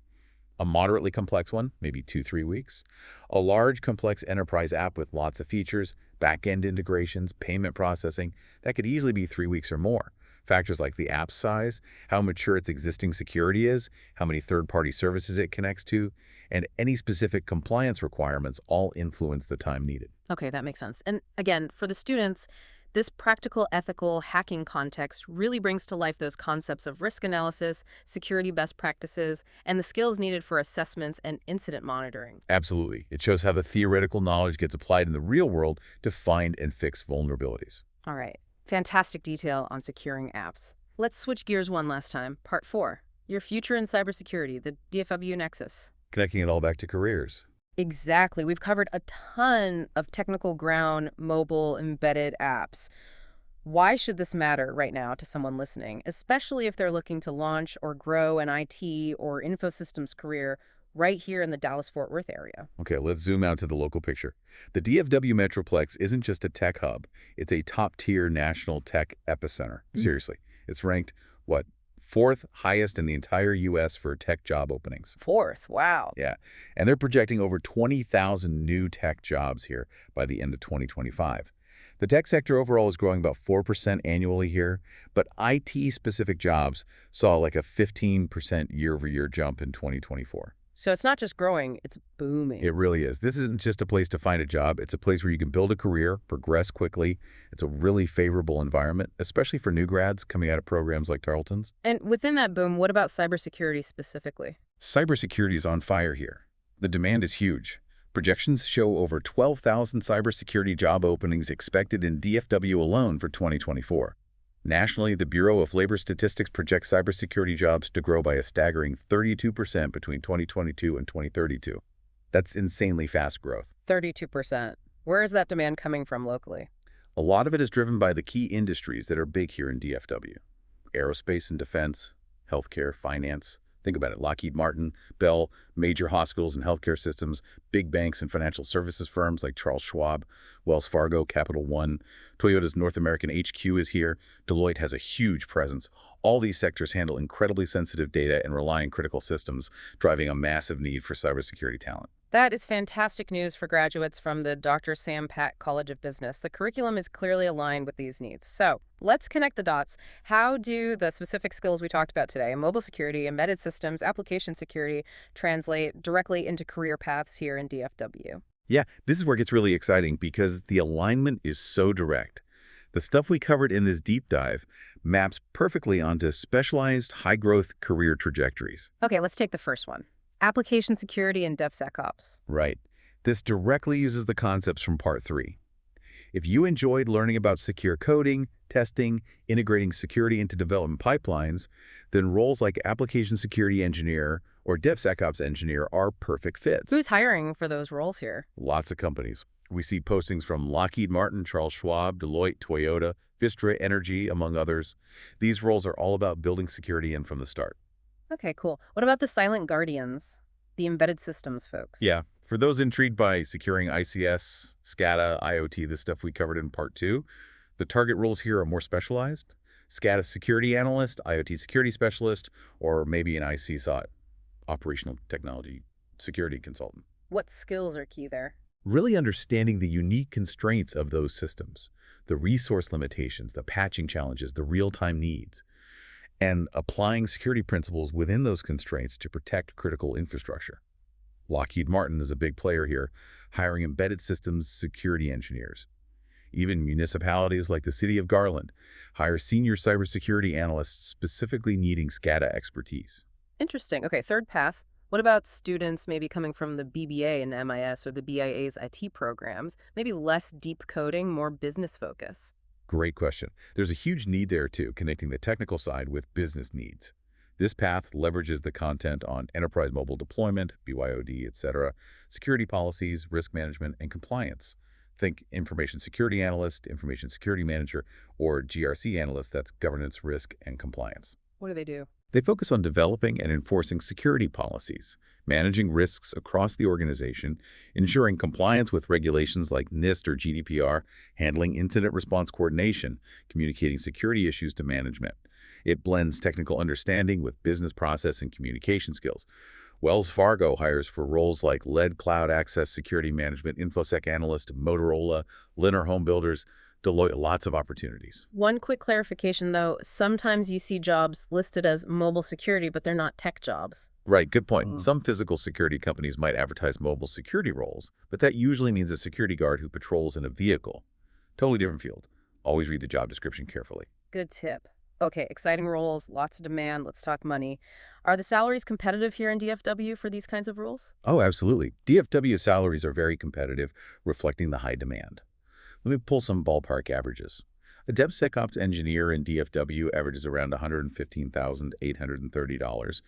A moderately complex one, maybe 2-3 weeks. A large, complex enterprise app with lots of features, back-end integrations, payment processing, that could easily be 3 weeks or more. Factors like the app's size, how mature its existing security is, how many third-party services it connects to, and any specific compliance requirements all influence the time needed. Okay, that makes sense. And again, for the students, this practical, ethical hacking context really brings to life those concepts of risk analysis, security best practices, and the skills needed for assessments and incident monitoring. Absolutely. It shows how the theoretical knowledge gets applied in the real world to find and fix vulnerabilities. All right, fantastic detail on securing apps. Let's switch gears one last time. Part 4, your future in cybersecurity, the DFW Nexus. Connecting it all back to careers. Exactly. We've covered a ton of technical ground, mobile, embedded apps. Why should this matter right now to someone listening, especially if they're looking to launch or grow an IT or infosystems career right here in the Dallas-Fort Worth area. Okay, let's zoom out to the local picture. The DFW Metroplex isn't just a tech hub. It's a top-tier national tech epicenter. Seriously. It's ranked, what, fourth highest in the entire U.S. for tech job openings. Fourth, wow. Yeah, and they're projecting over 20,000 new tech jobs here by the end of 2025. The tech sector overall is growing about 4% annually here, but IT-specific jobs saw like a 15% year-over-year jump in 2024. So it's not just growing, it's booming. It really is. This isn't just a place to find a job. It's a place where you can build a career, progress quickly. It's a really favorable environment, especially for new grads coming out of programs like Tarleton's. And within that boom, what about cybersecurity specifically? Cybersecurity is on fire here. The demand is huge. Projections show over 12,000 cybersecurity job openings expected in DFW alone for 2024. Nationally, the Bureau of Labor Statistics projects cybersecurity jobs to grow by a staggering 32% between 2022 and 2032. That's insanely fast growth. 32%. Where is that demand coming from locally? A lot of it is driven by the key industries that are big here in DFW. Aerospace and defense, healthcare, finance. Think about it. Lockheed Martin, Bell, major hospitals and healthcare systems, big banks and financial services firms like Charles Schwab, Wells Fargo, Capital One. Toyota's North American HQ is here. Deloitte has a huge presence. All these sectors handle incredibly sensitive data and rely on critical systems, driving a massive need for cybersecurity talent. That is fantastic news for graduates from the Dr. Sam Pack College of Business. The curriculum is clearly aligned with these needs. So let's connect the dots. How do the specific skills we talked about today, mobile security, embedded systems, application security, translate directly into career paths here in DFW? Yeah, this is where it gets really exciting because the alignment is so direct. The stuff we covered in this deep dive maps perfectly onto specialized high-growth career trajectories. Okay, let's take the first one. Application security and DevSecOps. Right. This directly uses the concepts from Part 3. If you enjoyed learning about secure coding, testing, integrating security into development pipelines, then roles like Application Security Engineer or DevSecOps Engineer are perfect fits. Who's hiring for those roles here? Lots of companies. We see postings from Lockheed Martin, Charles Schwab, Deloitte, Toyota, Vistra Energy, among others. These roles are all about building security in from the start. Okay, cool. What about the silent guardians, the embedded systems folks? Yeah, for those intrigued by securing ICS, SCADA, IoT, the stuff we covered in Part 2, the target roles here are more specialized. SCADA Security Analyst, IoT Security Specialist, or maybe an ICSOT, Operational Technology Security Consultant. What skills are key there? Really understanding the unique constraints of those systems, the resource limitations, the patching challenges, the real-time needs, and applying security principles within those constraints to protect critical infrastructure. Lockheed Martin is a big player here, hiring embedded systems security engineers. Even municipalities like the city of Garland hire senior cybersecurity analysts specifically needing SCADA expertise. Interesting. Okay, third path. What about students maybe coming from the BBA in MIS or the BIA's IT programs? Maybe less deep coding, more business focus. Great question. There's a huge need there, too, connecting the technical side with business needs. This path leverages the content on enterprise mobile deployment, BYOD, etc., security policies, risk management, and compliance. Think information security analyst, information security manager, or GRC analyst, that's governance, risk, and compliance. What do they do? They focus on developing and enforcing security policies, managing risks across the organization, ensuring compliance with regulations like NIST or GDPR, handling incident response coordination, communicating security issues to management. It blends technical understanding with business process and communication skills. Wells Fargo hires for roles like lead cloud access security management, InfoSec analyst, Motorola, Linner Home Builders, Deloitte, lots of opportunities. One quick clarification, though. Sometimes you see jobs listed as mobile security, but they're not tech jobs. Right, good point. Some physical security companies might advertise mobile security roles, but that usually means a security guard who patrols in a vehicle. Totally different field. Always read the job description carefully. Good tip. Okay, exciting roles, lots of demand. Let's talk money. Are the salaries competitive here in DFW for these kinds of roles? Oh, absolutely. DFW salaries are very competitive, reflecting the high demand. Let me pull some ballpark averages. A DevSecOps engineer in DFW averages around $115,830,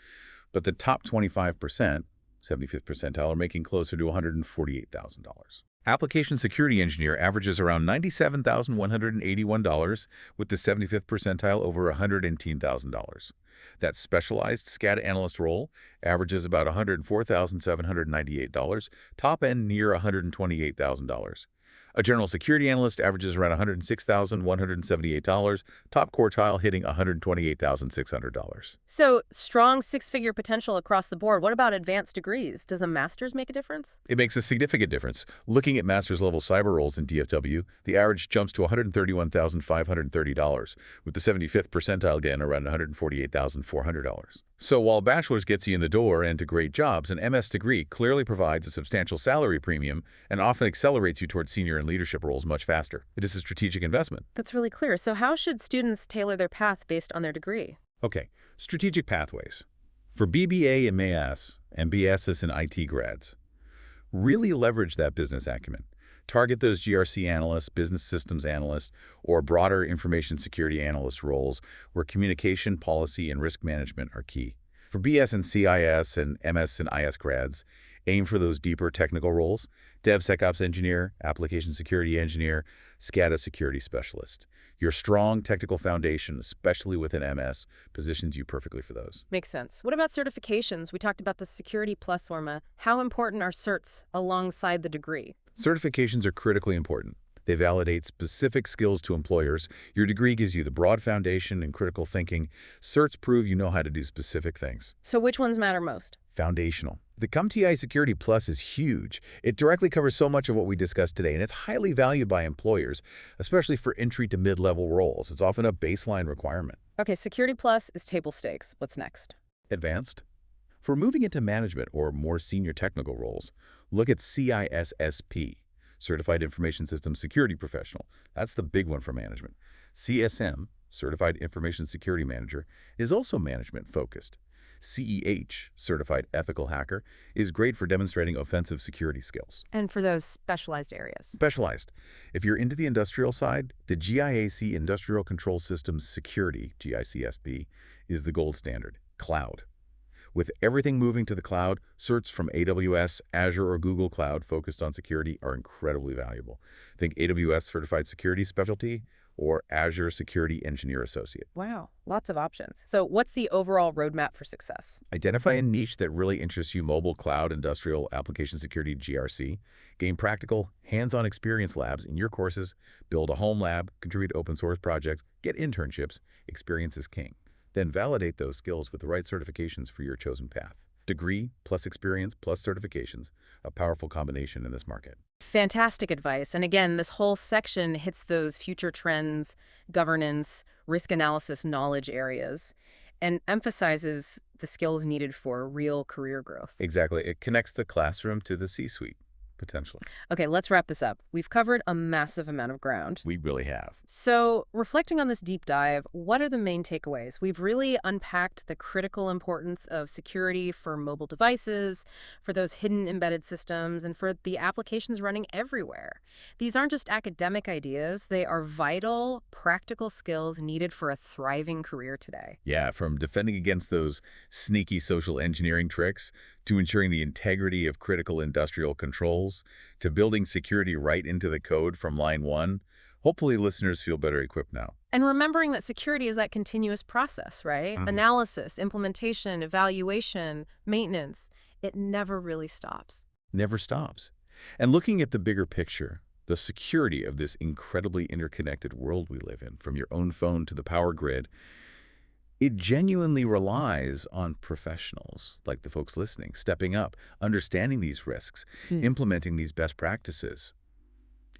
but the top 25%, 75th percentile, are making closer to $148,000. Application Security Engineer averages around $97,181, with the 75th percentile over $118,000. That specialized SCADA Analyst role averages about $104,798, top end near $128,000. A General Security Analyst averages around $106,178, top quartile hitting $128,600. So strong six-figure potential across the board. What about advanced degrees? Does a master's make a difference? It makes a significant difference. Looking at master's level cyber roles in DFW, the average jumps to $131,530, with the 75th percentile again around $148,400. So while bachelor's gets you in the door and to great jobs, an MS degree clearly provides a substantial salary premium and often accelerates you towards senior and leadership roles much faster. It is a strategic investment. That's really clear. So how should students tailor their path based on their degree? Okay, strategic pathways. For BBA and MAS and BSIS and IT grads, really leverage that business acumen. Target those GRC analysts, business systems analysts, or broader information security analyst roles where communication, policy, and risk management are key. For BS and CIS and MS and IS grads, aim for those deeper technical roles: DevSecOps Engineer, Application Security Engineer, SCADA Security Specialist. Your strong technical foundation, especially within MS, positions you perfectly for those. Makes sense. What about certifications? We talked about the Security Plus, Orma. How important are certs alongside the degree? Certifications are critically important. They validate specific skills to employers. Your degree gives you the broad foundation and critical thinking. Certs prove you know how to do specific things. So which ones matter most? Foundational. The CompTIA Security Plus is huge. It directly covers so much of what we discussed today, and it's highly valued by employers, especially for entry to mid-level roles. It's often a baseline requirement. Okay, Security Plus is table stakes. What's next? Advanced. For moving into management or more senior technical roles, look at CISSP, Certified Information Systems Security Professional. That's the big one for management. CSM, Certified Information Security Manager, is also management-focused. CEH, Certified Ethical Hacker, is great for demonstrating offensive security skills. And for those specialized areas? Specialized. If you're into the industrial side, the GIAC Industrial Control Systems Security, GICSP, is the gold standard. Cloud. With everything moving to the cloud, certs from AWS, Azure, or Google Cloud focused on security are incredibly valuable. Think AWS Certified Security Specialty or Azure Security Engineer Associate. Wow, lots of options. So what's the overall roadmap for success? Identify a niche that really interests you: mobile, cloud, industrial, application security, GRC. Gain practical, hands-on experience labs in your courses. Build a home lab, contribute to open source projects, get internships. Experience is king. Then validate those skills with the right certifications for your chosen path. Degree plus experience plus certifications, a powerful combination in this market. Fantastic advice. And again, this whole section hits those future trends, governance, risk analysis, knowledge areas, and emphasizes the skills needed for real career growth. Exactly. It connects the classroom to the C-suite, potentially. Okay, let's wrap this up. We've covered a massive amount of ground. We really have. So, reflecting on this deep dive, what are the main takeaways? We've really unpacked the critical importance of security for mobile devices, for those hidden embedded systems, and for the applications running everywhere. These aren't just academic ideas, they are vital, practical skills needed for a thriving career today. Yeah, from defending against those sneaky social engineering tricks to ensuring the integrity of critical industrial controls, to building security right into the code from line one. Hopefully listeners feel better equipped now. And remembering that security is that continuous process, right? Analysis, implementation, evaluation, maintenance. It never really stops. Never stops. And looking at the bigger picture, the security of this incredibly interconnected world we live in, from your own phone to the power grid, it genuinely relies on professionals like the folks listening, stepping up, understanding these risks, implementing these best practices.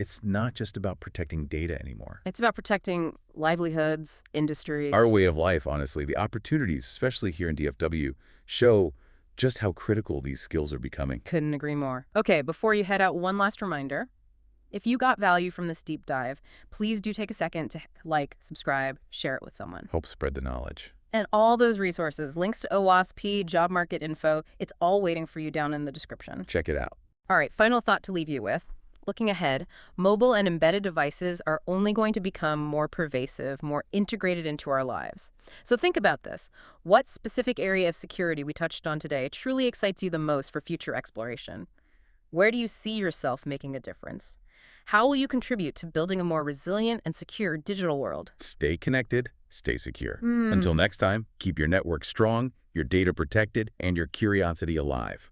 It's not just about protecting data anymore. It's about protecting livelihoods, industries. Our way of life, honestly. The opportunities, especially here in DFW, show just how critical these skills are becoming. Couldn't agree more. Okay, before you head out, one last reminder. If you got value from this deep dive, please do take a second to like, subscribe, share it with someone. Help spread the knowledge. And all those resources, links to OWASP, job market info, it's all waiting for you down in the description. Check it out. All right, final thought to leave you with. Looking ahead, mobile and embedded devices are only going to become more pervasive, more integrated into our lives. So think about this. What specific area of security we touched on today truly excites you the most for future exploration? Where do you see yourself making a difference? How will you contribute to building a more resilient and secure digital world? Stay connected, stay secure. Until Hmm. next time, keep your network strong, your data protected, and your curiosity alive.